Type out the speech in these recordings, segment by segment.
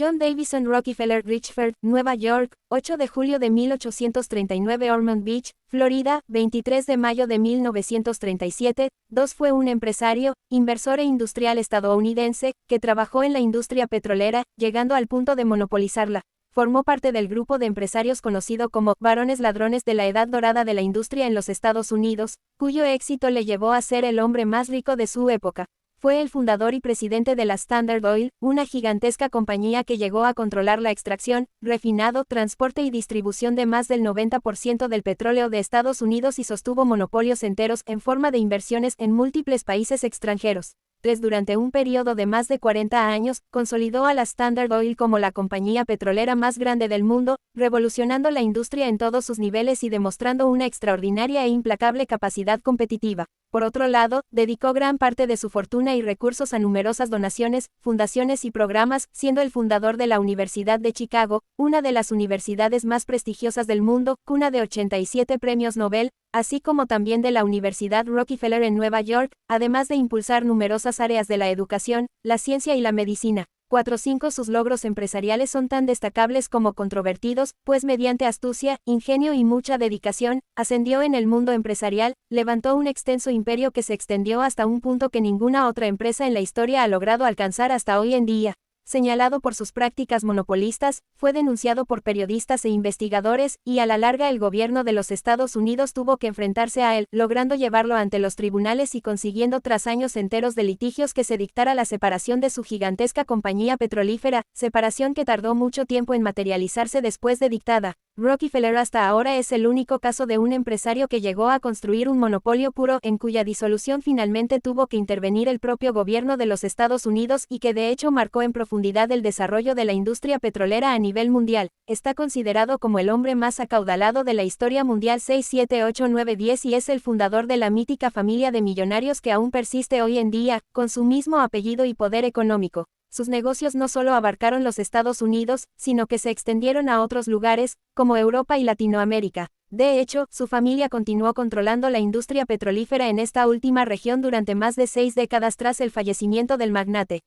John Davison Rockefeller Richfield, Nueva York, 8 de julio de 1839 Ormond Beach, Florida, 23 de mayo de 1937, fue un empresario, inversor e industrial estadounidense, que trabajó en la industria petrolera, llegando al punto de monopolizarla. Formó parte del grupo de empresarios conocido como «varones ladrones de la edad dorada de la industria en los Estados Unidos», cuyo éxito le llevó a ser el hombre más rico de su época. Fue el fundador y presidente de la Standard Oil, una gigantesca compañía que llegó a controlar la extracción, refinado, transporte y distribución de más del 90% del petróleo de Estados Unidos y sostuvo monopolios enteros en forma de inversiones en múltiples países extranjeros. Durante un periodo de más de 40 años, consolidó a la Standard Oil como la compañía petrolera más grande del mundo, revolucionando la industria en todos sus niveles y demostrando una extraordinaria e implacable capacidad competitiva. Por otro lado, dedicó gran parte de su fortuna y recursos a numerosas donaciones, fundaciones y programas, siendo el fundador de la Universidad de Chicago, una de las universidades más prestigiosas del mundo, cuna de 87 premios Nobel, así como también de la Universidad Rockefeller en Nueva York, además de impulsar numerosas áreas de la educación, la ciencia y la medicina. 4. Sus logros empresariales son tan destacables como controvertidos, pues mediante astucia, ingenio y mucha dedicación, ascendió en el mundo empresarial, levantó un extenso imperio que se extendió hasta un punto que ninguna otra empresa en la historia ha logrado alcanzar hasta hoy en día. Señalado por sus prácticas monopolistas, fue denunciado por periodistas e investigadores, y a la larga el gobierno de los Estados Unidos tuvo que enfrentarse a él, logrando llevarlo ante los tribunales y consiguiendo tras años enteros de litigios que se dictara la separación de su gigantesca compañía petrolífera, separación que tardó mucho tiempo en materializarse después de dictada. Rockefeller hasta ahora es el único caso de un empresario que llegó a construir un monopolio puro, en cuya disolución finalmente tuvo que intervenir el propio gobierno de los Estados Unidos y que de hecho marcó en profundidad el desarrollo de la industria petrolera a nivel mundial. Está considerado como el hombre más acaudalado de la historia mundial 6, 7, 8, 9, 10 y es el fundador de la mítica familia de millonarios que aún persiste hoy en día, con su mismo apellido y poder económico. Sus negocios no solo abarcaron los Estados Unidos, sino que se extendieron a otros lugares, como Europa y Latinoamérica. De hecho, su familia continuó controlando la industria petrolífera en esta última región durante más de 6 décadas tras el fallecimiento del magnate.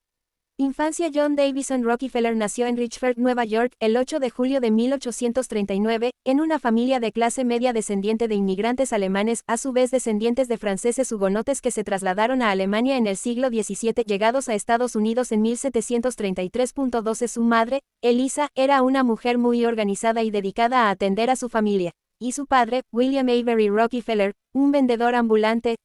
Infancia. John Davison Rockefeller nació en Richfield, Nueva York, el 8 de julio de 1839, en una familia de clase media descendiente de inmigrantes alemanes, a su vez descendientes de franceses hugonotes que se trasladaron a Alemania en el siglo XVII, llegados a Estados Unidos en 1733. Su madre, Elisa, era una mujer muy organizada y dedicada a atender a su familia. Y su padre, William Avery Rockefeller, un vendedor ambulante.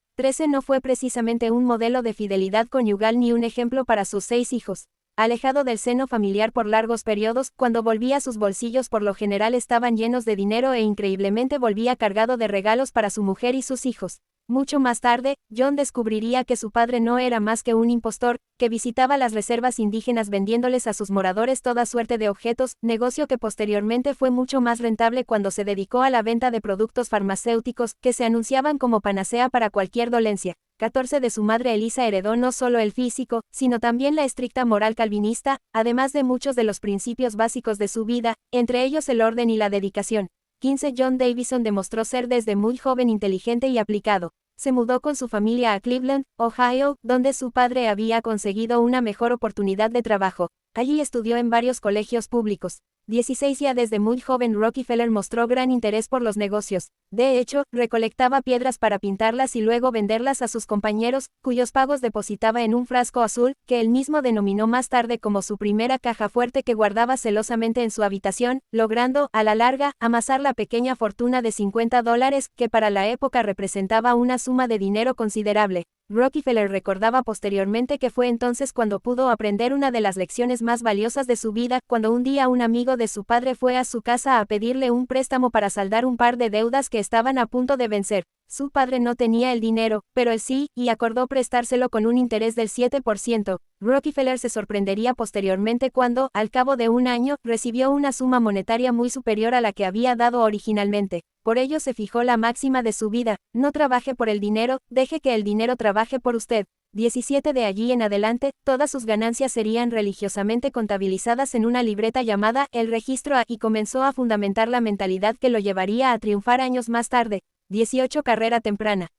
No fue precisamente un modelo de fidelidad conyugal ni un ejemplo para sus 6 hijos. Alejado del seno familiar por largos periodos, cuando volvía sus bolsillos por lo general estaban llenos de dinero e increíblemente volvía cargado de regalos para su mujer y sus hijos. Mucho más tarde, John descubriría que su padre no era más que un impostor, que visitaba las reservas indígenas vendiéndoles a sus moradores toda suerte de objetos, negocio que posteriormente fue mucho más rentable cuando se dedicó a la venta de productos farmacéuticos, que se anunciaban como panacea para cualquier dolencia. 14. De su madre Elisa heredó no solo el físico, sino también la estricta moral calvinista, además de muchos de los principios básicos de su vida, entre ellos el orden y la dedicación. 15. John Davison demostró ser desde muy joven inteligente y aplicado. Se mudó con su familia a Cleveland, Ohio, donde su padre había conseguido una mejor oportunidad de trabajo. Allí estudió en varios colegios públicos. 16. Ya desde muy joven Rockefeller mostró gran interés por los negocios. De hecho, recolectaba piedras para pintarlas y luego venderlas a sus compañeros, cuyos pagos depositaba en un frasco azul, que él mismo denominó más tarde como su primera caja fuerte que guardaba celosamente en su habitación, logrando, a la larga, amasar la pequeña fortuna de $50, que para la época representaba una suma de dinero considerable. Rockefeller recordaba posteriormente que fue entonces cuando pudo aprender una de las lecciones más valiosas de su vida, cuando un día un amigo de su padre fue a su casa a pedirle un préstamo para saldar un par de deudas que estaban a punto de vencer. Su padre no tenía el dinero, pero él sí, y acordó prestárselo con un interés del 7%. Rockefeller se sorprendería posteriormente cuando, al cabo de un año, recibió una suma monetaria muy superior a la que había dado originalmente. Por ello se fijó la máxima de su vida: no trabaje por el dinero, deje que el dinero trabaje por usted. 17. De allí en adelante, todas sus ganancias serían religiosamente contabilizadas en una libreta llamada el Registro A, y comenzó a fundamentar la mentalidad que lo llevaría a triunfar años más tarde. 18. Carrera temprana.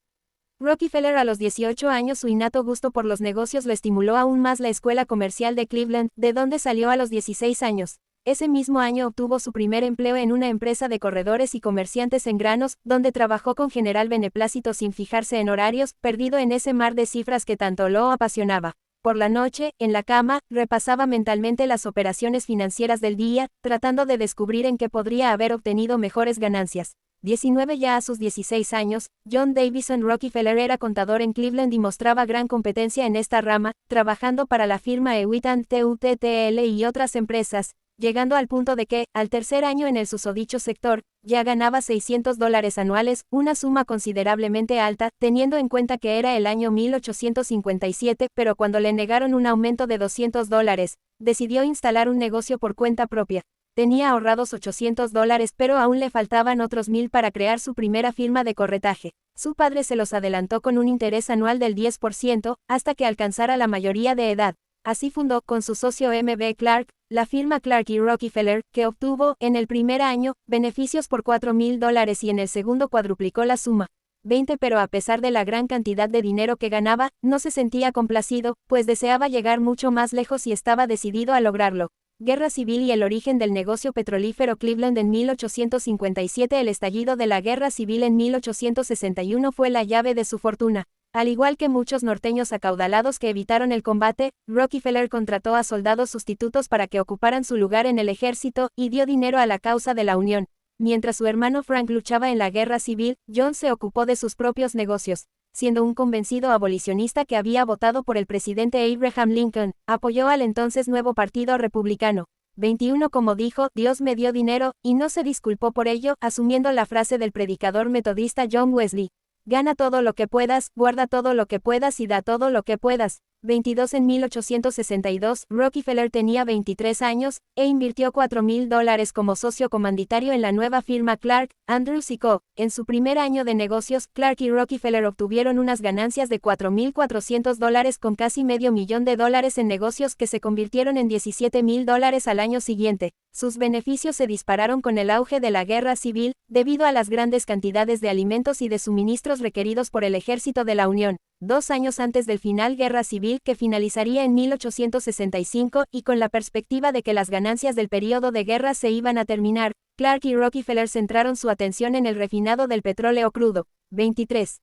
Rockefeller a los 18 años su innato gusto por los negocios lo estimuló aún más la Escuela Comercial de Cleveland, de donde salió a los 16 años. Ese mismo año obtuvo su primer empleo en una empresa de corredores y comerciantes en granos, donde trabajó con general beneplácito sin fijarse en horarios, perdido en ese mar de cifras que tanto lo apasionaba. Por la noche, en la cama, repasaba mentalmente las operaciones financieras del día, tratando de descubrir en qué podría haber obtenido mejores ganancias. 19 Ya a sus 16 años, John Davison Rockefeller era contador en Cleveland y mostraba gran competencia en esta rama, trabajando para la firma Hewitt & Tuttl y otras empresas, llegando al punto de que, al tercer año en el susodicho sector, ya ganaba $600 anuales, una suma considerablemente alta, teniendo en cuenta que era el año 1857, pero cuando le negaron un aumento de $200, decidió instalar un negocio por cuenta propia. Tenía ahorrados $800, pero aún le faltaban otros 1,000 para crear su primera firma de corretaje. Su padre se los adelantó con un interés anual del 10%, hasta que alcanzara la mayoría de edad. Así fundó, con su socio M.B. Clark, la firma Clark y Rockefeller, que obtuvo, en el primer año, beneficios por $4,000 y en el segundo cuadruplicó la suma. 20 Pero a pesar de la gran cantidad de dinero que ganaba, no se sentía complacido, pues deseaba llegar mucho más lejos y estaba decidido a lograrlo. Guerra Civil y el origen del negocio petrolífero Cleveland en 1857. El estallido de la Guerra Civil en 1861 fue la llave de su fortuna. Al igual que muchos norteños acaudalados que evitaron el combate, Rockefeller contrató a soldados sustitutos para que ocuparan su lugar en el ejército, y dio dinero a la causa de la Unión. Mientras su hermano Frank luchaba en la Guerra Civil, John se ocupó de sus propios negocios. Siendo un convencido abolicionista que había votado por el presidente Abraham Lincoln, apoyó al entonces nuevo Partido Republicano. 21 Como dijo, Dios me dio dinero, y no se disculpó por ello, asumiendo la frase del predicador metodista John Wesley. Gana todo lo que puedas, guarda todo lo que puedas y da todo lo que puedas. 22 En 1862, Rockefeller tenía 23 años, e invirtió $4,000 como socio comanditario en la nueva firma Clark, Andrews & Co. En su primer año de negocios, Clark y Rockefeller obtuvieron unas ganancias de $4,400 con casi $500,000 en negocios que se convirtieron en $17,000 al año siguiente. Sus beneficios se dispararon con el auge de la Guerra Civil, debido a las grandes cantidades de alimentos y de suministros requeridos por el ejército de la Unión. 2 años antes del final Guerra Civil, que finalizaría en 1865, y con la perspectiva de que las ganancias del período de guerra se iban a terminar, Clark y Rockefeller centraron su atención en el refinado del petróleo crudo. 23.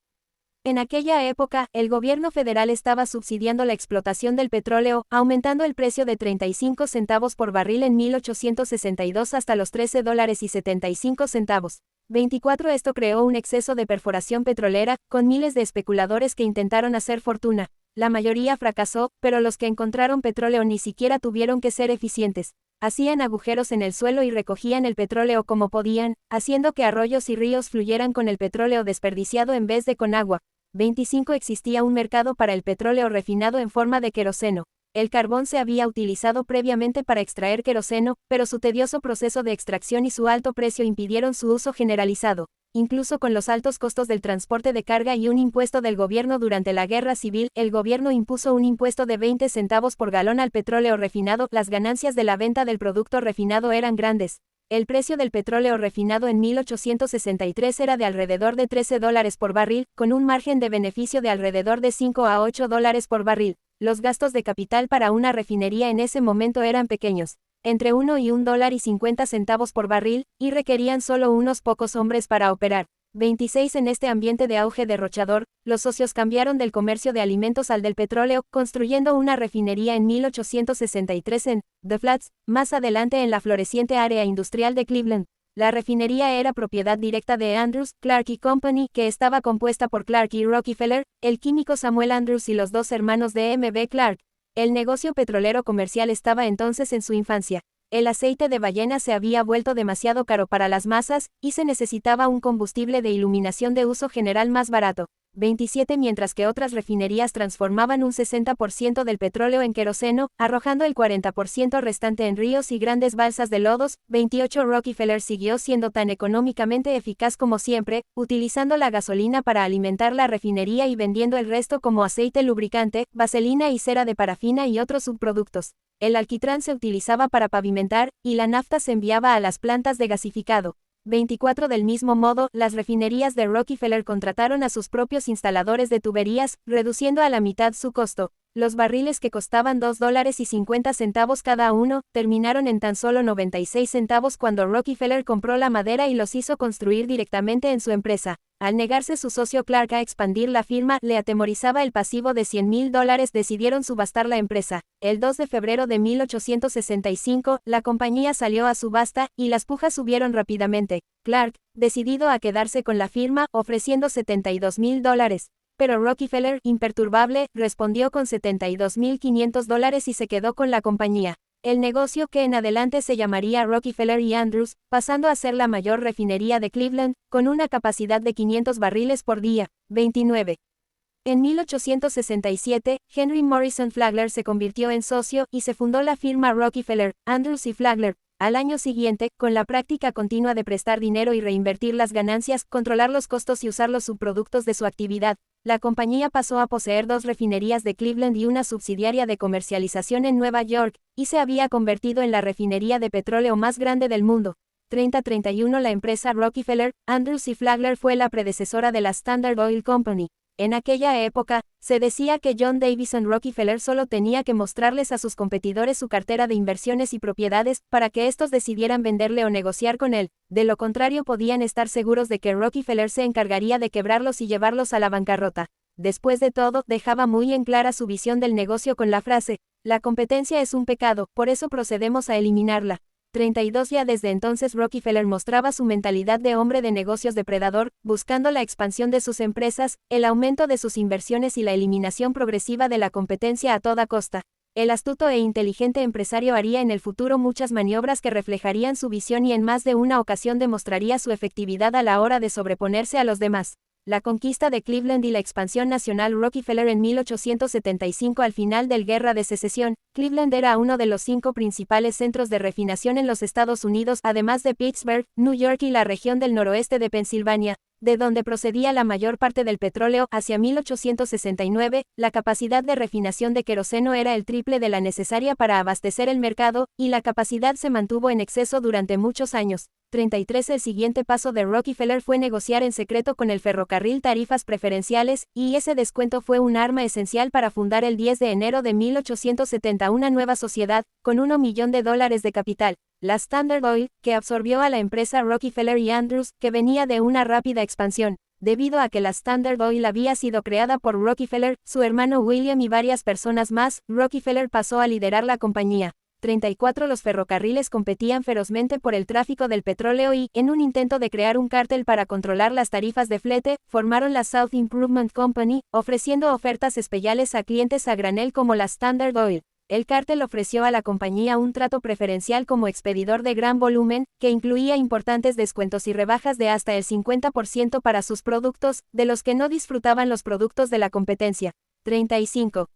En aquella época, el gobierno federal estaba subsidiando la explotación del petróleo, aumentando el precio de 35 centavos por barril en 1862 hasta los $13.75. 24 Esto creó un exceso de perforación petrolera, con miles de especuladores que intentaron hacer fortuna. La mayoría fracasó, pero los que encontraron petróleo ni siquiera tuvieron que ser eficientes. Hacían agujeros en el suelo y recogían el petróleo como podían, haciendo que arroyos y ríos fluyeran con el petróleo desperdiciado en vez de con agua. 25 Existía un mercado para el petróleo refinado en forma de queroseno. El carbón se había utilizado previamente para extraer queroseno, pero su tedioso proceso de extracción y su alto precio impidieron su uso generalizado. Incluso con los altos costos del transporte de carga y un impuesto del gobierno durante la Guerra Civil, el gobierno impuso un impuesto de 20 centavos por galón al petróleo refinado. Las ganancias de la venta del producto refinado eran grandes. El precio del petróleo refinado en 1863 era de alrededor de $13 por barril, con un margen de beneficio de alrededor de $5 a $8 por barril. Los gastos de capital para una refinería en ese momento eran pequeños, entre $1 y $1.50 por barril, y requerían solo unos pocos hombres para operar. 26 En este ambiente de auge derrochador, los socios cambiaron del comercio de alimentos al del petróleo, construyendo una refinería en 1863 en The Flats, más adelante en la floreciente área industrial de Cleveland. La refinería era propiedad directa de Andrews, Clark y Company, que estaba compuesta por Clark y Rockefeller, el químico Samuel Andrews y los 2 hermanos de M.B. Clark. El negocio petrolero comercial estaba entonces en su infancia. El aceite de ballena se había vuelto demasiado caro para las masas, y se necesitaba un combustible de iluminación de uso general más barato. 27 Mientras que otras refinerías transformaban un 60% del petróleo en queroseno, arrojando el 40% restante en ríos y grandes balsas de lodos. 28 Rockefeller siguió siendo tan económicamente eficaz como siempre, utilizando la gasolina para alimentar la refinería y vendiendo el resto como aceite lubricante, vaselina y cera de parafina y otros subproductos. El alquitrán se utilizaba para pavimentar, y la nafta se enviaba a las plantas de gasificado. 24 Del mismo modo, las refinerías de Rockefeller contrataron a sus propios instaladores de tuberías, reduciendo a la mitad su costo. Los barriles que costaban $2.50 cada uno, terminaron en tan solo 96 centavos cuando Rockefeller compró la madera y los hizo construir directamente en su empresa. Al negarse su socio Clark a expandir la firma, le atemorizaba el pasivo de $100,000, decidieron subastar la empresa. El 2 de febrero de 1865, la compañía salió a subasta, y las pujas subieron rápidamente. Clark, decidido a quedarse con la firma, ofreciendo $72,000. Pero Rockefeller, imperturbable, respondió con $72,500 y se quedó con la compañía. El negocio, que en adelante se llamaría Rockefeller y Andrews, pasando a ser la mayor refinería de Cleveland, con una capacidad de 500 barriles por día. 29. En 1867, Henry Morrison Flagler se convirtió en socio y se fundó la firma Rockefeller, Andrews y Flagler. Al año siguiente, con la práctica continua de prestar dinero y reinvertir las ganancias, controlar los costos y usar los subproductos de su actividad, la compañía pasó a poseer 2 refinerías de Cleveland y una subsidiaria de comercialización en Nueva York, y se había convertido en la refinería de petróleo más grande del mundo. 30-31 La empresa Rockefeller, Andrews y Flagler fue la predecesora de la Standard Oil Company. En aquella época, se decía que John Davison Rockefeller solo tenía que mostrarles a sus competidores su cartera de inversiones y propiedades para que estos decidieran venderle o negociar con él. De lo contrario, podían estar seguros de que Rockefeller se encargaría de quebrarlos y llevarlos a la bancarrota. Después de todo, dejaba muy en clara su visión del negocio con la frase: la competencia es un pecado, por eso procedemos a eliminarla. 32 Ya desde entonces Rockefeller mostraba su mentalidad de hombre de negocios depredador, buscando la expansión de sus empresas, el aumento de sus inversiones y la eliminación progresiva de la competencia a toda costa. El astuto e inteligente empresario haría en el futuro muchas maniobras que reflejarían su visión y en más de una ocasión demostraría su efectividad a la hora de sobreponerse a los demás. La conquista de Cleveland y la expansión nacional Rockefeller en 1875. Al final de la Guerra de Secesión, Cleveland era uno de los 5 principales centros de refinación en los Estados Unidos, además de Pittsburgh, New York y la región del noroeste de Pensilvania, de donde procedía la mayor parte del petróleo. Hacia 1869, la capacidad de refinación de queroseno era el triple de la necesaria para abastecer el mercado, y la capacidad se mantuvo en exceso durante muchos años. 33 El siguiente paso de Rockefeller fue negociar en secreto con el ferrocarril tarifas preferenciales, y ese descuento fue un arma esencial para fundar el 10 de enero de 1870 una nueva sociedad, con $1 millón de capital, la Standard Oil, que absorbió a la empresa Rockefeller y Andrews, que venía de una rápida expansión. Debido a que la Standard Oil había sido creada por Rockefeller, su hermano William y varias personas más, Rockefeller pasó a liderar la compañía. 34 Los ferrocarriles competían ferozmente por el tráfico del petróleo y, en un intento de crear un cártel para controlar las tarifas de flete, formaron la South Improvement Company, ofreciendo ofertas especiales a clientes a granel como la Standard Oil. El cártel ofreció a la compañía un trato preferencial como expedidor de gran volumen, que incluía importantes descuentos y rebajas de hasta el 50% para sus productos, de los que no disfrutaban los productos de la competencia. 35.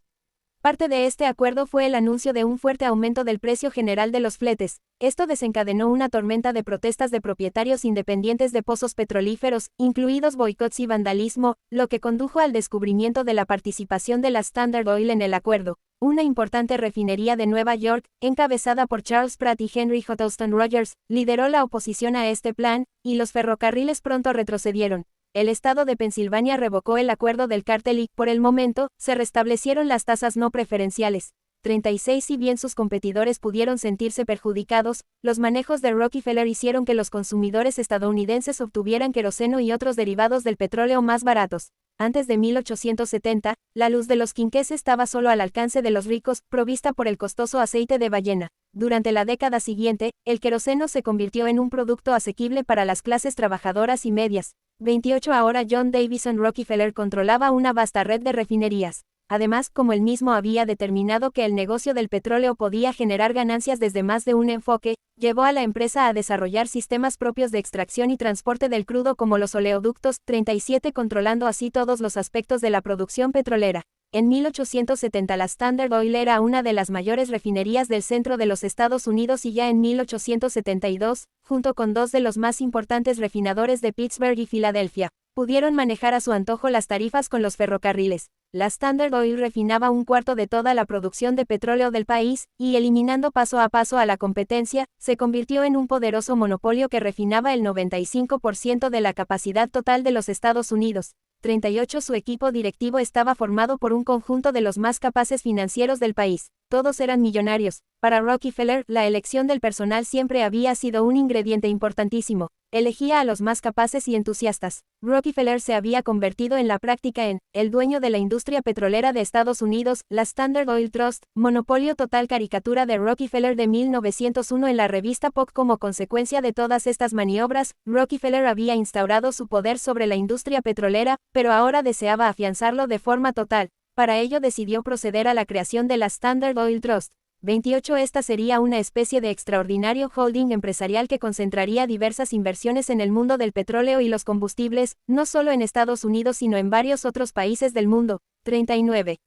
Parte de este acuerdo fue el anuncio de un fuerte aumento del precio general de los fletes. Esto desencadenó una tormenta de protestas de propietarios independientes de pozos petrolíferos, incluidos boicots y vandalismo, lo que condujo al descubrimiento de la participación de la Standard Oil en el acuerdo. Una importante refinería de Nueva York, encabezada por Charles Pratt y Henry Huttleston Rogers, lideró la oposición a este plan, y los ferrocarriles pronto retrocedieron. El estado de Pensilvania revocó el acuerdo del cártel y, por el momento, se restablecieron las tasas no preferenciales. 36 Si bien sus competidores pudieron sentirse perjudicados, los manejos de Rockefeller hicieron que los consumidores estadounidenses obtuvieran queroseno y otros derivados del petróleo más baratos. Antes de 1870, la luz de los quinqués estaba solo al alcance de los ricos, provista por el costoso aceite de ballena. Durante la década siguiente, el queroseno se convirtió en un producto asequible para las clases trabajadoras y medias. 28 Ahora John Davison Rockefeller controlaba una vasta red de refinerías. Además, como él mismo había determinado que el negocio del petróleo podía generar ganancias desde más de un enfoque, llevó a la empresa a desarrollar sistemas propios de extracción y transporte del crudo como los oleoductos. 37 Controlando así todos los aspectos de la producción petrolera. En 1870 la Standard Oil era una de las mayores refinerías del centro de los Estados Unidos y ya en 1872, junto con 2 de los más importantes refinadores de Pittsburgh y Filadelfia, pudieron manejar a su antojo las tarifas con los ferrocarriles. La Standard Oil refinaba un cuarto de toda la producción de petróleo del país, y eliminando paso a paso a la competencia, se convirtió en un poderoso monopolio que refinaba el 95% de la capacidad total de los Estados Unidos. 38 Su equipo directivo estaba formado por un conjunto de los más capaces financieros del país. Todos eran millonarios. Para Rockefeller, la elección del personal siempre había sido un ingrediente importantísimo. Elegía a los más capaces y entusiastas. Rockefeller se había convertido en la práctica en el dueño de la industria petrolera de Estados Unidos, la Standard Oil Trust, monopolio total. Caricatura de Rockefeller de 1901 en la revista Pop. Como consecuencia de todas estas maniobras, Rockefeller había instaurado su poder sobre la industria petrolera, pero ahora deseaba afianzarlo de forma total. Para ello decidió proceder a la creación de la Standard Oil Trust. 28 Esta sería una especie de extraordinario holding empresarial que concentraría diversas inversiones en el mundo del petróleo y los combustibles, no solo en Estados Unidos sino en varios otros países del mundo. 39.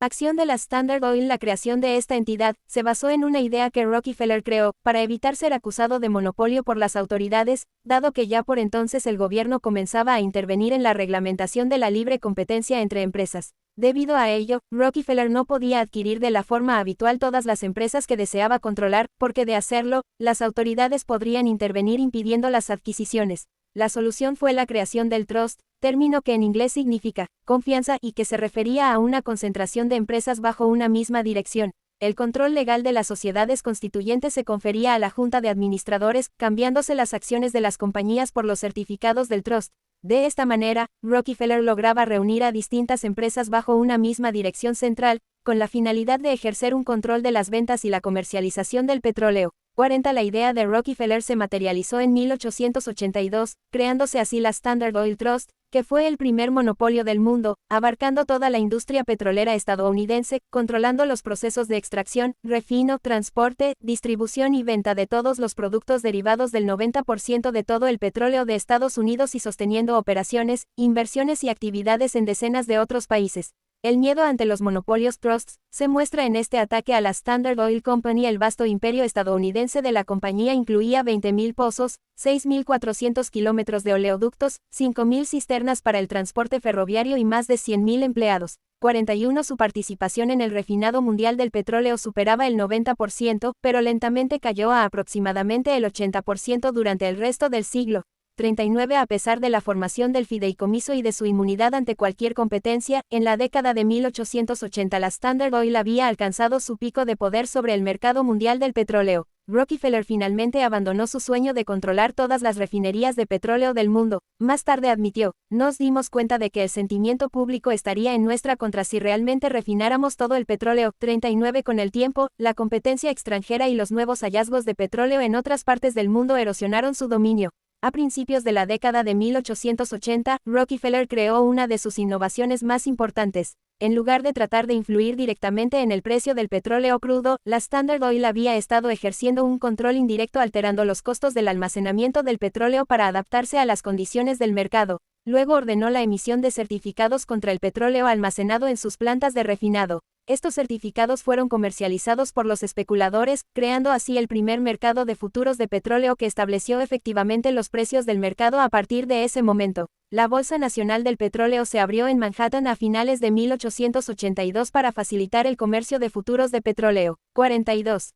Acción de la Standard Oil. La creación de esta entidad se basó en una idea que Rockefeller creó, para evitar ser acusado de monopolio por las autoridades, dado que ya por entonces el gobierno comenzaba a intervenir en la reglamentación de la libre competencia entre empresas. Debido a ello, Rockefeller no podía adquirir de la forma habitual todas las empresas que deseaba controlar, porque de hacerlo, las autoridades podrían intervenir impidiendo las adquisiciones. La solución fue la creación del trust, término que en inglés significa confianza y que se refería a una concentración de empresas bajo una misma dirección. El control legal de las sociedades constituyentes se confería a la Junta de Administradores, cambiándose las acciones de las compañías por los certificados del trust. De esta manera, Rockefeller lograba reunir a distintas empresas bajo una misma dirección central, con la finalidad de ejercer un control de las ventas y la comercialización del petróleo. 40 La idea de Rockefeller se materializó en 1882, creándose así la Standard Oil Trust, que fue el primer monopolio del mundo, abarcando toda la industria petrolera estadounidense, controlando los procesos de extracción, refino, transporte, distribución y venta de todos los productos derivados del 90% de todo el petróleo de Estados Unidos y sosteniendo operaciones, inversiones y actividades en decenas de otros países. El miedo ante los monopolios trusts se muestra en este ataque a la Standard Oil Company. El vasto imperio estadounidense de la compañía incluía 20.000 pozos, 6.400 kilómetros de oleoductos, 5.000 cisternas para el transporte ferroviario y más de 100.000 empleados. 41 Su participación en el refinado mundial del petróleo superaba el 90%, pero lentamente cayó a aproximadamente el 80% durante el resto del siglo. 39 A pesar de la formación del fideicomiso y de su inmunidad ante cualquier competencia, en la década de 1880 la Standard Oil había alcanzado su pico de poder sobre el mercado mundial del petróleo. Rockefeller finalmente abandonó su sueño de controlar todas las refinerías de petróleo del mundo. Más tarde admitió, nos dimos cuenta de que el sentimiento público estaría en nuestra contra si realmente refináramos todo el petróleo. 39 Con el tiempo, la competencia extranjera y los nuevos hallazgos de petróleo en otras partes del mundo erosionaron su dominio. A principios de la década de 1880, Rockefeller creó una de sus innovaciones más importantes. En lugar de tratar de influir directamente en el precio del petróleo crudo, la Standard Oil había estado ejerciendo un control indirecto alterando los costos del almacenamiento del petróleo para adaptarse a las condiciones del mercado. Luego ordenó la emisión de certificados contra el petróleo almacenado en sus plantas de refinado. Estos certificados fueron comercializados por los especuladores, creando así el primer mercado de futuros de petróleo que estableció efectivamente los precios del mercado a partir de ese momento. La Bolsa Nacional del Petróleo se abrió en Manhattan a finales de 1882 para facilitar el comercio de futuros de petróleo. 42.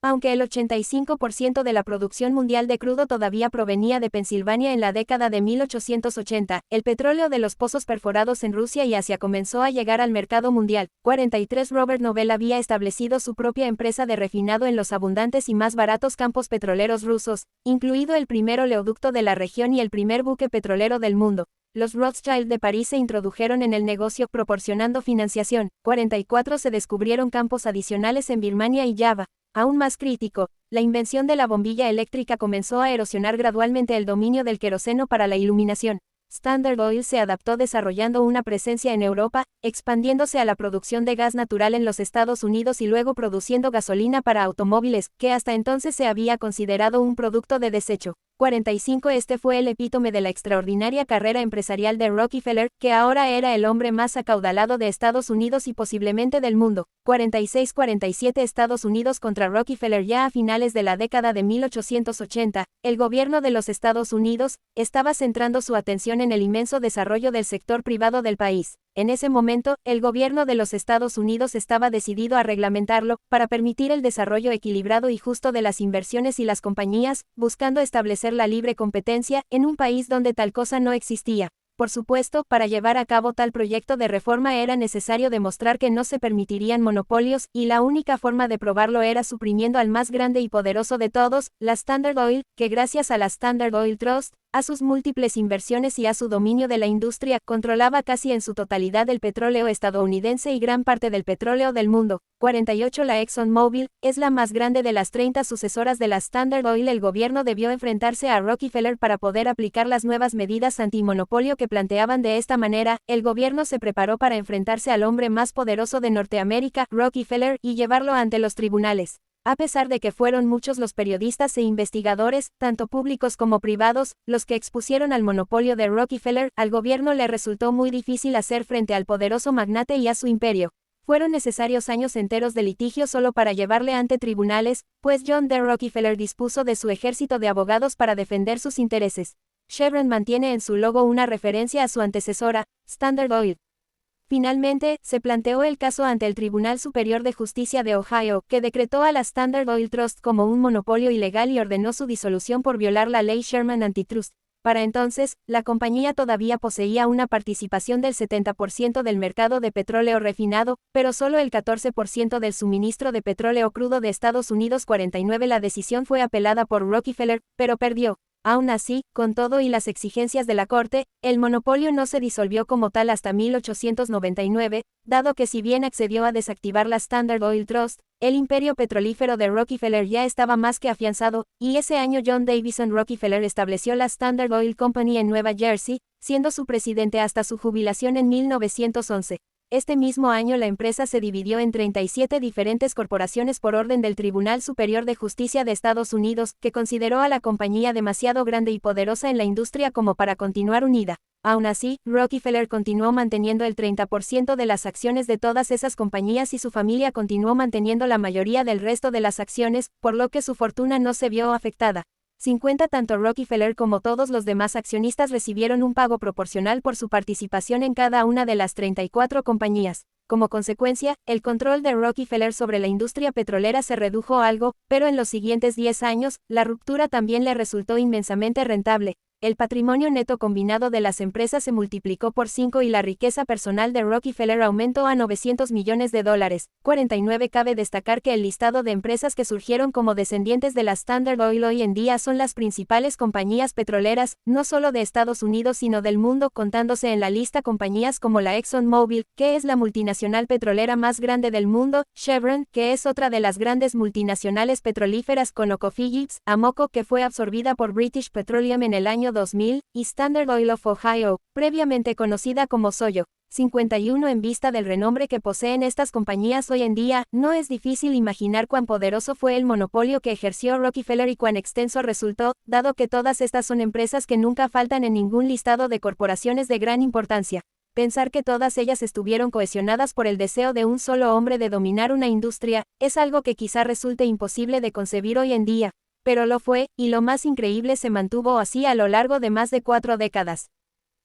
Aunque el 85% de la producción mundial de crudo todavía provenía de Pensilvania en la década de 1880, el petróleo de los pozos perforados en Rusia y Asia comenzó a llegar al mercado mundial. 43 Robert Noble había establecido su propia empresa de refinado en los abundantes y más baratos campos petroleros rusos, incluido el primer oleoducto de la región y el primer buque petrolero del mundo. Los Rothschild de París se introdujeron en el negocio proporcionando financiación. 44 Se descubrieron campos adicionales en Birmania y Java. Aún más crítico, la invención de la bombilla eléctrica comenzó a erosionar gradualmente el dominio del queroseno para la iluminación. Standard Oil se adaptó desarrollando una presencia en Europa, expandiéndose a la producción de gas natural en los Estados Unidos y luego produciendo gasolina para automóviles, que hasta entonces se había considerado un producto de desecho. 45 Este fue el epítome de la extraordinaria carrera empresarial de Rockefeller, que ahora era el hombre más acaudalado de Estados Unidos y posiblemente del mundo. 46-47 Estados Unidos contra Rockefeller. Ya a finales de la década de 1880, el gobierno de los Estados Unidos estaba centrando su atención en el inmenso desarrollo del sector privado del país. En ese momento, el gobierno de los Estados Unidos estaba decidido a reglamentarlo, para permitir el desarrollo equilibrado y justo de las inversiones y las compañías, buscando establecer la libre competencia, en un país donde tal cosa no existía. Por supuesto, para llevar a cabo tal proyecto de reforma era necesario demostrar que no se permitirían monopolios, y la única forma de probarlo era suprimiendo al más grande y poderoso de todos, la Standard Oil, que gracias a la Standard Oil Trust, a sus múltiples inversiones y a su dominio de la industria, controlaba casi en su totalidad el petróleo estadounidense y gran parte del petróleo del mundo. 48. La ExxonMobil es la más grande de las 30 sucesoras de la Standard Oil. El gobierno debió enfrentarse a Rockefeller para poder aplicar las nuevas medidas antimonopolio que planteaban. De esta manera, el gobierno se preparó para enfrentarse al hombre más poderoso de Norteamérica, Rockefeller, y llevarlo ante los tribunales. A pesar de que fueron muchos los periodistas e investigadores, tanto públicos como privados, los que expusieron al monopolio de Rockefeller, al gobierno le resultó muy difícil hacer frente al poderoso magnate y a su imperio. Fueron necesarios años enteros de litigio solo para llevarle ante tribunales, pues John D. Rockefeller dispuso de su ejército de abogados para defender sus intereses. Chevron mantiene en su logo una referencia a su antecesora, Standard Oil. Finalmente, se planteó el caso ante el Tribunal Superior de Justicia de Ohio, que decretó a la Standard Oil Trust como un monopolio ilegal y ordenó su disolución por violar la ley Sherman Antitrust. Para entonces, la compañía todavía poseía una participación del 70% del mercado de petróleo refinado, pero solo el 14% del suministro de petróleo crudo de Estados Unidos. 49. La decisión fue apelada por Rockefeller, pero perdió. Aún así, con todo y las exigencias de la Corte, el monopolio no se disolvió como tal hasta 1899, dado que si bien accedió a desactivar la Standard Oil Trust, el imperio petrolífero de Rockefeller ya estaba más que afianzado, y ese año John Davison Rockefeller estableció la Standard Oil Company en Nueva Jersey, siendo su presidente hasta su jubilación en 1911. Este mismo año la empresa se dividió en 37 diferentes corporaciones por orden del Tribunal Superior de Justicia de Estados Unidos, que consideró a la compañía demasiado grande y poderosa en la industria como para continuar unida. Aún así, Rockefeller continuó manteniendo el 30% de las acciones de todas esas compañías y su familia continuó manteniendo la mayoría del resto de las acciones, por lo que su fortuna no se vio afectada. 50. Tanto Rockefeller como todos los demás accionistas recibieron un pago proporcional por su participación en cada una de las 34 compañías. Como consecuencia, el control de Rockefeller sobre la industria petrolera se redujo algo, pero en los siguientes 10 años, la ruptura también le resultó inmensamente rentable. El patrimonio neto combinado de las empresas se multiplicó por 5 y la riqueza personal de Rockefeller aumentó a $900 millones. 49. Cabe destacar que el listado de empresas que surgieron como descendientes de la Standard Oil hoy en día son las principales compañías petroleras, no solo de Estados Unidos sino del mundo, contándose en la lista compañías como la ExxonMobil, que es la multinacional petrolera más grande del mundo, Chevron, que es otra de las grandes multinacionales petrolíferas, ConocoPhillips, Amoco, que fue absorbida por British Petroleum en el año 2000, y Standard Oil of Ohio, previamente conocida como Soyo. 51. En vista del renombre que poseen estas compañías hoy en día, no es difícil imaginar cuán poderoso fue el monopolio que ejerció Rockefeller y cuán extenso resultó, dado que todas estas son empresas que nunca faltan en ningún listado de corporaciones de gran importancia. Pensar que todas ellas estuvieron cohesionadas por el deseo de un solo hombre de dominar una industria, es algo que quizá resulte imposible de concebir hoy en día. Pero lo fue, y lo más increíble se mantuvo así a lo largo de más de 4 décadas.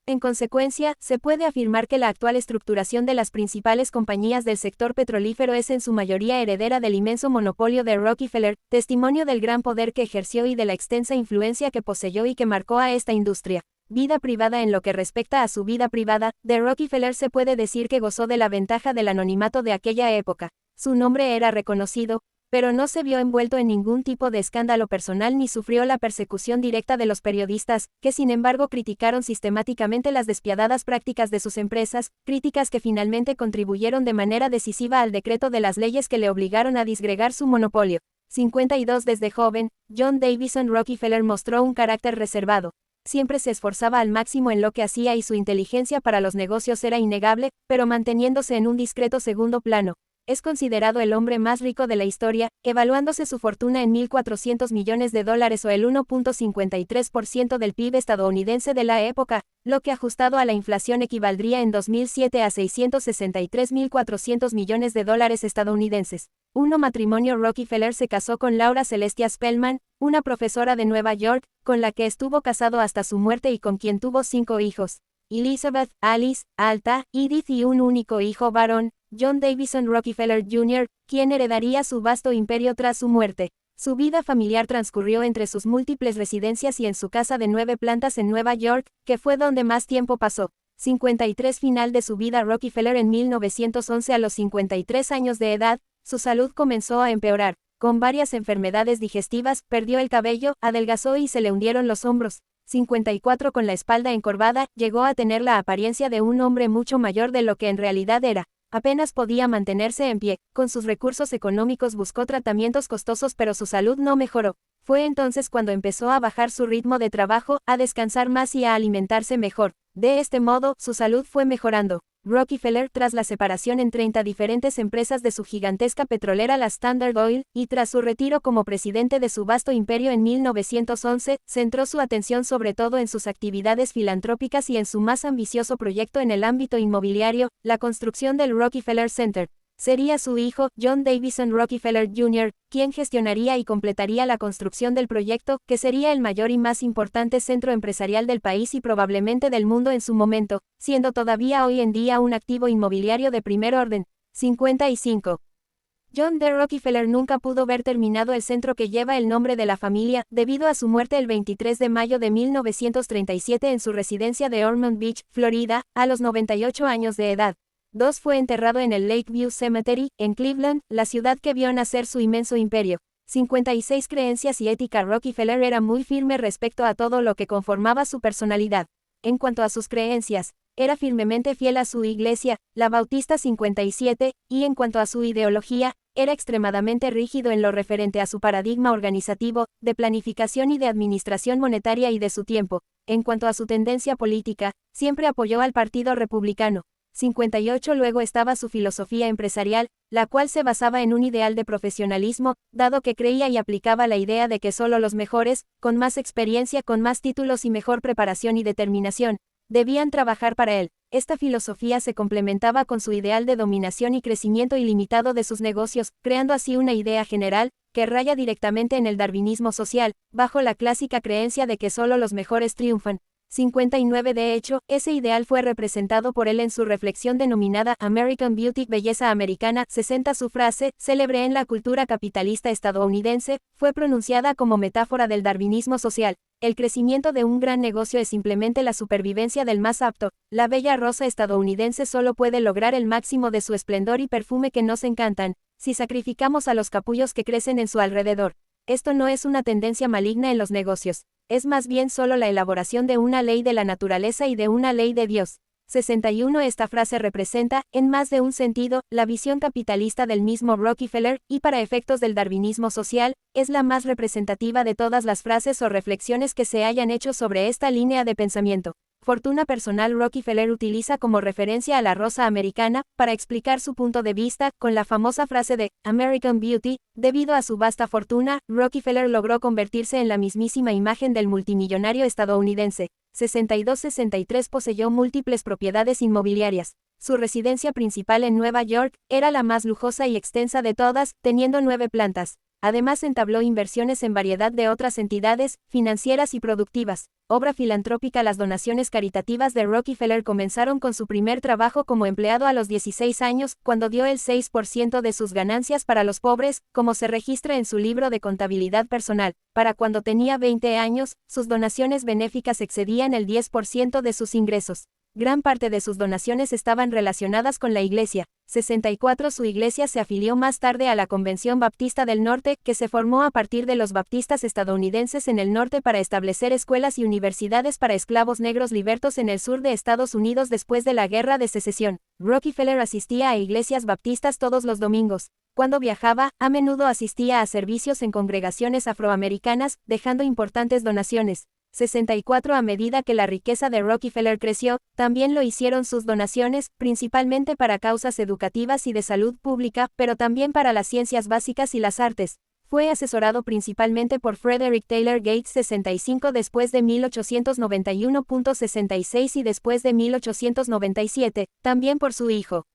En consecuencia, se puede afirmar que la actual estructuración de las principales compañías del sector petrolífero es en su mayoría heredera del inmenso monopolio de Rockefeller, testimonio del gran poder que ejerció y de la extensa influencia que poseyó y que marcó a esta industria. Vida privada. En lo que respecta a su vida privada, de Rockefeller se puede decir que gozó de la ventaja del anonimato de aquella época. Su nombre era reconocido, pero no se vio envuelto en ningún tipo de escándalo personal ni sufrió la persecución directa de los periodistas, que sin embargo criticaron sistemáticamente las despiadadas prácticas de sus empresas, críticas que finalmente contribuyeron de manera decisiva al decreto de las leyes que le obligaron a disgregar su monopolio. 52. Desde joven, John Davison Rockefeller mostró un carácter reservado. Siempre se esforzaba al máximo en lo que hacía y su inteligencia para los negocios era innegable, pero manteniéndose en un discreto segundo plano. Es considerado el hombre más rico de la historia, evaluándose su fortuna en $1.400 millones o el 1.53% del PIB estadounidense de la época, lo que ajustado a la inflación equivaldría en 2007 a $663.400 millones estadounidenses. 1. Matrimonio. Rockefeller se casó con Laura Celestia Spellman, una profesora de Nueva York, con la que estuvo casado hasta su muerte y con quien tuvo 5 hijos. Elizabeth, Alice, Alta, Edith y un único hijo varón, John Davison Rockefeller Jr., quien heredaría su vasto imperio tras su muerte. Su vida familiar transcurrió entre sus múltiples residencias y en su casa de 9 plantas en Nueva York, que fue donde más tiempo pasó. 53 Final de su vida Rockefeller en 1911 a los 53 años de edad, su salud comenzó a empeorar. Con varias enfermedades digestivas, perdió el cabello, adelgazó y se le hundieron los hombros. 54 Con la espalda encorvada, llegó a tener la apariencia de un hombre mucho mayor de lo que en realidad era. Apenas podía mantenerse en pie, con sus recursos económicos buscó tratamientos costosos pero su salud no mejoró. Fue entonces cuando empezó a bajar su ritmo de trabajo, a descansar más y a alimentarse mejor. De este modo, su salud fue mejorando. Rockefeller, tras la separación en 30 diferentes empresas de su gigantesca petrolera la Standard Oil, y tras su retiro como presidente de su vasto imperio en 1911, centró su atención sobre todo en sus actividades filantrópicas y en su más ambicioso proyecto en el ámbito inmobiliario, la construcción del Rockefeller Center. Sería su hijo, John Davison Rockefeller Jr., quien gestionaría y completaría la construcción del proyecto, que sería el mayor y más importante centro empresarial del país y probablemente del mundo en su momento, siendo todavía hoy en día un activo inmobiliario de primer orden. 55. John D. Rockefeller nunca pudo ver terminado el centro que lleva el nombre de la familia, debido a su muerte el 23 de mayo de 1937 en su residencia de Ormond Beach, Florida, a los 98 años de edad. Fue enterrado en el Lakeview Cemetery, en Cleveland, la ciudad que vio nacer su inmenso imperio. 56 Creencias y ética Rockefeller era muy firme respecto a todo lo que conformaba su personalidad. En cuanto a sus creencias, era firmemente fiel a su iglesia, la Bautista 57, y en cuanto a su ideología, era extremadamente rígido en lo referente a su paradigma organizativo, de planificación y de administración monetaria y de su tiempo. En cuanto a su tendencia política, siempre apoyó al Partido Republicano. 58 Luego estaba su filosofía empresarial, la cual se basaba en un ideal de profesionalismo, dado que creía y aplicaba la idea de que solo los mejores, con más experiencia, con más títulos y mejor preparación y determinación, debían trabajar para él. Esta filosofía se complementaba con su ideal de dominación y crecimiento ilimitado de sus negocios, creando así una idea general, que raya directamente en el darwinismo social, bajo la clásica creencia de que solo los mejores triunfan. 59 De hecho, ese ideal fue representado por él en su reflexión denominada American Beauty, Belleza Americana. 60 Su frase, célebre en la cultura capitalista estadounidense, fue pronunciada como metáfora del darwinismo social. El crecimiento de un gran negocio es simplemente la supervivencia del más apto. La bella rosa estadounidense solo puede lograr el máximo de su esplendor y perfume que nos encantan, si sacrificamos a los capullos que crecen en su alrededor. Esto no es una tendencia maligna en los negocios. Es más bien solo la elaboración de una ley de la naturaleza y de una ley de Dios. 61 Esta frase representa, en más de un sentido, la visión capitalista del mismo Rockefeller, y para efectos del darwinismo social, es la más representativa de todas las frases o reflexiones que se hayan hecho sobre esta línea de pensamiento. Fortuna personal Rockefeller utiliza como referencia a la rosa americana, para explicar su punto de vista, con la famosa frase de American Beauty. Debido a su vasta fortuna, Rockefeller logró convertirse en la mismísima imagen del multimillonario estadounidense. 62-63 Poseyó múltiples propiedades inmobiliarias. Su residencia principal en Nueva York era la más lujosa y extensa de todas, teniendo 9 plantas. Además entabló inversiones en variedad de otras entidades, financieras y productivas. Obra filantrópica Las donaciones caritativas de Rockefeller comenzaron con su primer trabajo como empleado a los 16 años, cuando dio el 6% de sus ganancias para los pobres, como se registra en su libro de contabilidad personal. Para cuando tenía 20 años, sus donaciones benéficas excedían el 10% de sus ingresos. Gran parte de sus donaciones estaban relacionadas con la iglesia. 64 Su iglesia se afilió más tarde a la Convención Baptista del Norte, que se formó a partir de los baptistas estadounidenses en el norte para establecer escuelas y universidades para esclavos negros libertos en el sur de Estados Unidos después de la Guerra de Secesión. Rockefeller asistía a iglesias baptistas todos los domingos. Cuando viajaba, a menudo asistía a servicios en congregaciones afroamericanas, dejando importantes donaciones. 64 A medida que la riqueza de Rockefeller creció, también lo hicieron sus donaciones, principalmente para causas educativas y de salud pública, pero también para las ciencias básicas y las artes. Fue asesorado principalmente por Frederick Taylor Gates 65 después de 1891. 66 y después de 1897, también por su hijo.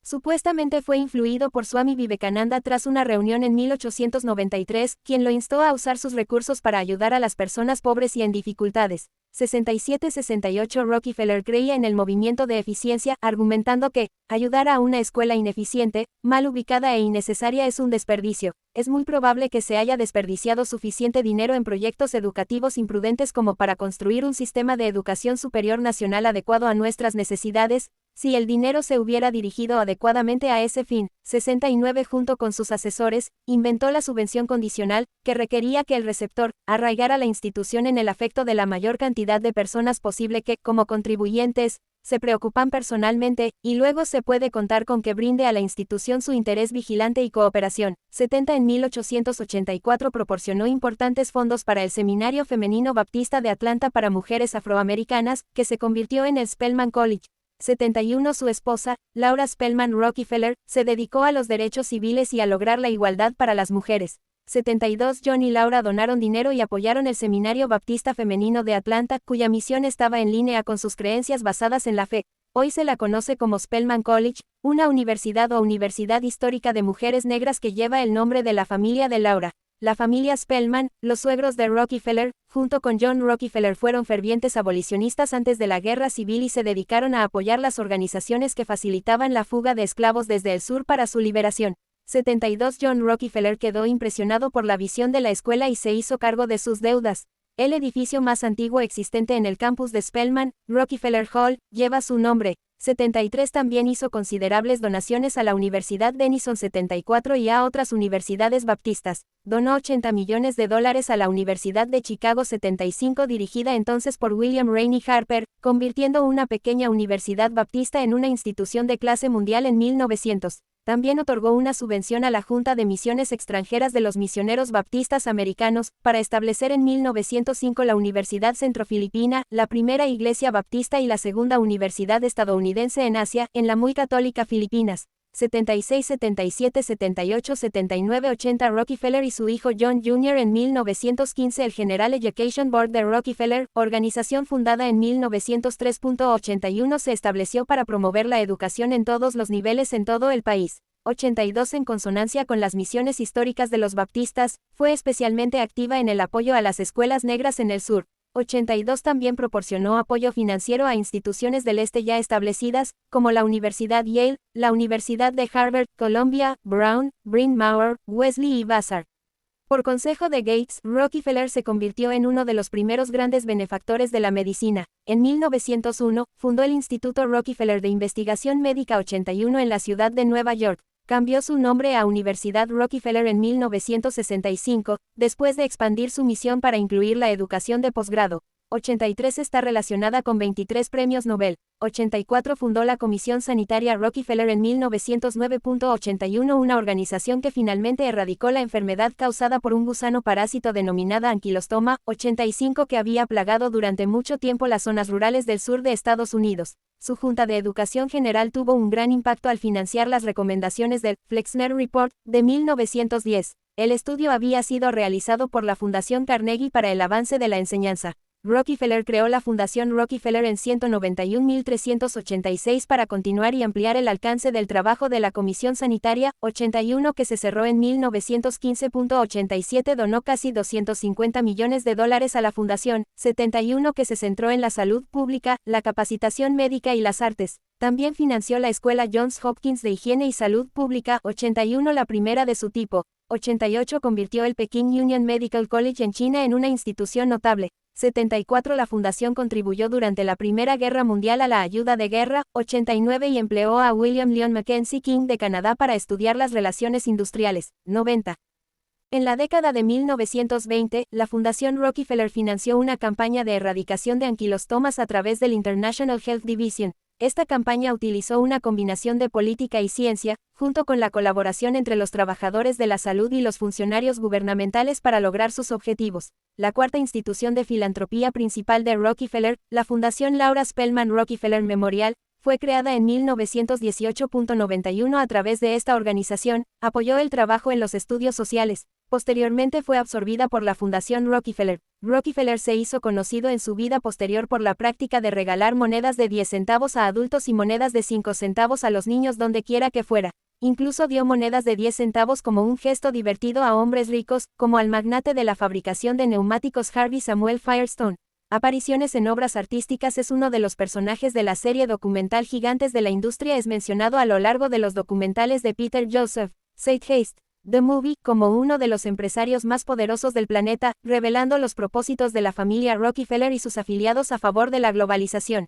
Supuestamente fue influido por Swami Vivekananda tras una reunión en 1893, quien lo instó a usar sus recursos para ayudar a las personas pobres y en dificultades. 67-68 Rockefeller creía en el movimiento de eficiencia, argumentando que, ayudar a una escuela ineficiente, mal ubicada e innecesaria es un desperdicio. Es muy probable que se haya desperdiciado suficiente dinero en proyectos educativos imprudentes como para construir un sistema de educación superior nacional adecuado a nuestras necesidades, si el dinero se hubiera dirigido adecuadamente a ese fin. 69 junto con sus asesores, inventó la subvención condicional, que requería que el receptor arraigara la institución en el afecto de la mayor cantidad de personas posible que, como contribuyentes, se preocupan personalmente, y luego se puede contar con que brinde a la institución su interés vigilante y cooperación. 70 En 1884 proporcionó importantes fondos para el Seminario Femenino Baptista de Atlanta para mujeres afroamericanas, que se convirtió en el Spelman College. 71 Su esposa, Laura Spelman Rockefeller, se dedicó a los derechos civiles y a lograr la igualdad para las mujeres. 72 John y Laura donaron dinero y apoyaron el Seminario Baptista Femenino de Atlanta, cuya misión estaba en línea con sus creencias basadas en la fe. Hoy se la conoce como Spelman College, una universidad o universidad histórica de mujeres negras que lleva el nombre de la familia de Laura. La familia Spelman, los suegros de Rockefeller, junto con John Rockefeller fueron fervientes abolicionistas antes de la Guerra Civil y se dedicaron a apoyar las organizaciones que facilitaban la fuga de esclavos desde el sur para su liberación. 72 John Rockefeller quedó impresionado por la visión de la escuela y se hizo cargo de sus deudas. El edificio más antiguo existente en el campus de Spelman, Rockefeller Hall, lleva su nombre. 73 También hizo considerables donaciones a la Universidad Denison 74 y a otras universidades baptistas. Donó $80 millones a la Universidad de Chicago 75 dirigida entonces por William Rainey Harper, convirtiendo una pequeña universidad baptista en una institución de clase mundial en 1900. También otorgó una subvención a la Junta de Misiones Extranjeras de los Misioneros Baptistas Americanos, para establecer en 1905 la Universidad Centro-Filipina, la primera iglesia baptista y la segunda universidad estadounidense en Asia, en la muy católica Filipinas. 76, 77, 78, 79, 80 Rockefeller y su hijo John Jr. En 1915 el General Education Board de Rockefeller, organización fundada en 1903.81 se estableció para promover la educación en todos los niveles en todo el país. 82 En consonancia con las misiones históricas de los baptistas, fue especialmente activa en el apoyo a las escuelas negras en el sur. 82 También proporcionó apoyo financiero a instituciones del este ya establecidas, como la Universidad Yale, la Universidad de Harvard, Columbia, Brown, Bryn Mawr, Wesley y Vassar. Por consejo de Gates, Rockefeller se convirtió en uno de los primeros grandes benefactores de la medicina. En 1901, fundó el Instituto Rockefeller de Investigación Médica 81 en la ciudad de Nueva York. Cambió su nombre a Universidad Rockefeller en 1965, después de expandir su misión para incluir la educación de posgrado. 83 Está relacionada con 23 premios Nobel. 84 Fundó la Comisión Sanitaria Rockefeller en 1909.81, una organización que finalmente erradicó la enfermedad causada por un gusano parásito denominada anquilostoma. 85 Que había plagado durante mucho tiempo las zonas rurales del sur de Estados Unidos. Su Junta de Educación General tuvo un gran impacto al financiar las recomendaciones del Flexner Report de 1910. El estudio había sido realizado por la Fundación Carnegie para el avance de la enseñanza. Rockefeller creó la Fundación Rockefeller en 191.386 para continuar y ampliar el alcance del trabajo de la Comisión Sanitaria. 81 Que se cerró en 1915.87 donó casi $250 millones a la fundación. 71 Que se centró en la salud pública, la capacitación médica y las artes. También financió la Escuela Johns Hopkins de Higiene y Salud Pública. 81 La primera de su tipo. 88 Convirtió el Peking Union Medical College en China en una institución notable. 74 La fundación contribuyó durante la Primera Guerra Mundial a la ayuda de guerra. 89 Y empleó a William Lyon Mackenzie King de Canadá para estudiar las relaciones industriales. 90 En la década de 1920, la Fundación Rockefeller financió una campaña de erradicación de anquilostomas a través del International Health Division. Esta campaña utilizó una combinación de política y ciencia, junto con la colaboración entre los trabajadores de la salud y los funcionarios gubernamentales para lograr sus objetivos. La cuarta institución de filantropía principal de Rockefeller, la Fundación Laura Spelman Rockefeller Memorial, fue creada en 1918.91 a través de esta organización, apoyó el trabajo en los estudios sociales, Posteriormente fue absorbida por la Fundación Rockefeller. Rockefeller se hizo conocido en su vida posterior por la práctica de regalar monedas de 10 centavos a adultos y monedas de 5 centavos a los niños donde quiera que fuera. Incluso dio monedas de 10 centavos como un gesto divertido a hombres ricos, como al magnate de la fabricación de neumáticos Harvey Samuel Firestone. Apariciones en obras artísticas. Es uno de los personajes de la serie documental Gigantes de la Industria. Es mencionado a lo largo de los documentales de Peter Joseph Zeitgeist, The Movie, como uno de los empresarios más poderosos del planeta, revelando los propósitos de la familia Rockefeller y sus afiliados a favor de la globalización.